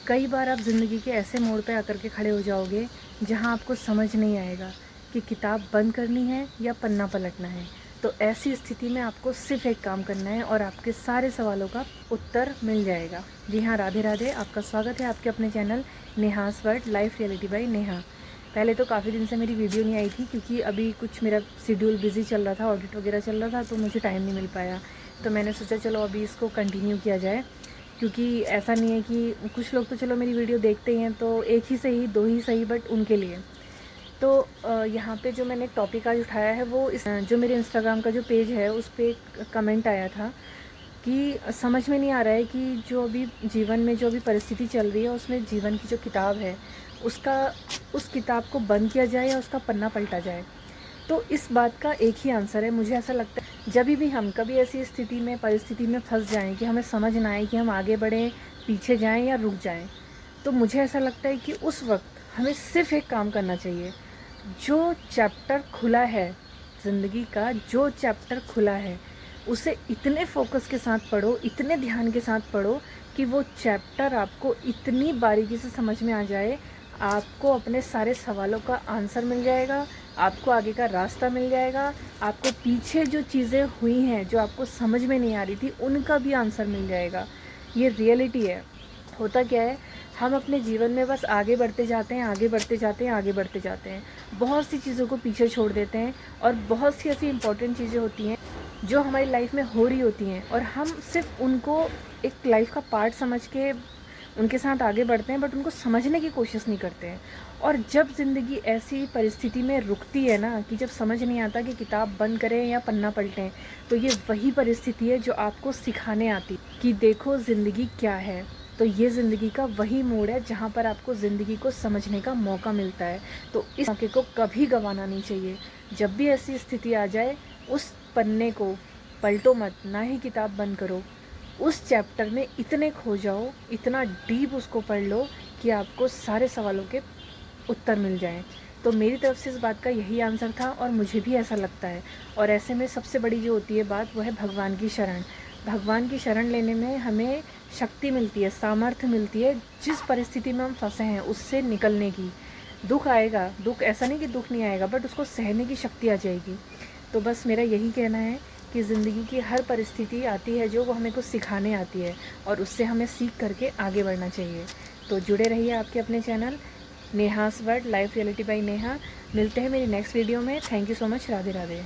कई बार आप ज़िंदगी के ऐसे मोड़ पे आकर के खड़े हो जाओगे जहां आपको समझ नहीं आएगा कि किताब बंद करनी है या पन्ना पलटना है। तो ऐसी स्थिति में आपको सिर्फ एक काम करना है और आपके सारे सवालों का उत्तर मिल जाएगा। जी हाँ, राधे राधे। आपका स्वागत है आपके अपने channel Neha's world life reality by Neha. पहले तो काफ़ी दिन से मेरी वीडियो नहीं आई थी क्योंकि अभी कुछ मेरा शेड्यूल बिजी चल रहा था, ऑडिट वगैरह चल रहा था, तो मुझे टाइम नहीं मिल पाया। तो मैंने सोचा चलो अभी इसको कंटिन्यू किया जाए, क्योंकि ऐसा नहीं है कि कुछ लोग तो चलो मेरी वीडियो देखते ही हैं, तो एक ही सही दो ही सही, बट उनके लिए तो यहाँ पे जो मैंने टॉपिक आज उठाया है वो जो मेरे इंस्टाग्राम का जो पेज है उस पर एक कमेंट आया था कि समझ में नहीं आ रहा है कि जो अभी जीवन में जो अभी परिस्थिति चल रही है उसमें जीवन की जो किताब है उस किताब को बंद किया जाए या उसका पन्ना पलटा जाए। तो इस बात का एक ही आंसर है। मुझे ऐसा लगता है जब भी हम कभी ऐसी स्थिति में परिस्थिति में फंस जाएं कि हमें समझ ना आए कि हम आगे बढ़ें, पीछे जाएं या रुक जाएं, तो मुझे ऐसा लगता है कि उस वक्त हमें सिर्फ एक काम करना चाहिए। जो चैप्टर खुला है ज़िंदगी का, जो चैप्टर खुला है उसे इतने फोकस के साथ पढ़ो, इतने ध्यान के साथ पढ़ो कि वो चैप्टर आपको इतनी बारीकी से समझ में आ जाए, आपको अपने सारे सवालों का आंसर मिल जाएगा, आपको आगे का रास्ता मिल जाएगा, आपको पीछे जो चीज़ें हुई हैं जो आपको समझ में नहीं आ रही थी उनका भी आंसर मिल जाएगा। ये रियलिटी है। होता क्या है, हम अपने जीवन में बस आगे बढ़ते जाते हैं, आगे बढ़ते जाते हैं, आगे बढ़ते जाते हैं, बहुत सी चीज़ों को पीछे छोड़ देते हैं और बहुत सी ऐसी इंपॉर्टेंट चीज़ें होती हैं जो हमारी लाइफ में हो रही होती हैं और हम सिर्फ उनको एक लाइफ का पार्ट समझ के उनके साथ आगे बढ़ते हैं, बट उनको समझने की कोशिश नहीं करते हैं। और जब ज़िंदगी ऐसी परिस्थिति में रुकती है ना कि जब समझ नहीं आता कि किताब बंद करें या पन्ना पलटें, तो ये वही परिस्थिति है जो आपको सिखाने आती कि देखो ज़िंदगी क्या है। तो ये ज़िंदगी का वही मोड़ है जहाँ पर आपको ज़िंदगी को समझने का मौका मिलता है। तो इस मौके को कभी गंवाना नहीं चाहिए। जब भी ऐसी स्थिति आ जाए उस पन्ने को पलटो मत, ना ही किताब बंद करो, उस चैप्टर में इतने खो जाओ, इतना डीप उसको पढ़ लो कि आपको सारे सवालों के उत्तर मिल जाएं। तो मेरी तरफ से इस बात का यही आंसर था और मुझे भी ऐसा लगता है। और ऐसे में सबसे बड़ी जो होती है बात वो है भगवान की शरण। भगवान की शरण लेने में हमें शक्ति मिलती है, सामर्थ्य मिलती है जिस परिस्थिति में हम फंसे हैं उससे निकलने की। दुख आएगा, दुख ऐसा नहीं कि दुख नहीं आएगा, बट उसको सहने की शक्ति आ जाएगी। तो बस मेरा यही कहना है कि ज़िंदगी की हर परिस्थिति आती है जो वो हमें कुछ सिखाने आती है और उससे हमें सीख करके आगे बढ़ना चाहिए। तो जुड़े रहिए आपके अपने channel Neha's world life reality by Neha. मिलते हैं मेरी नेक्स्ट वीडियो में। Thank you so much. Radhe Radhe.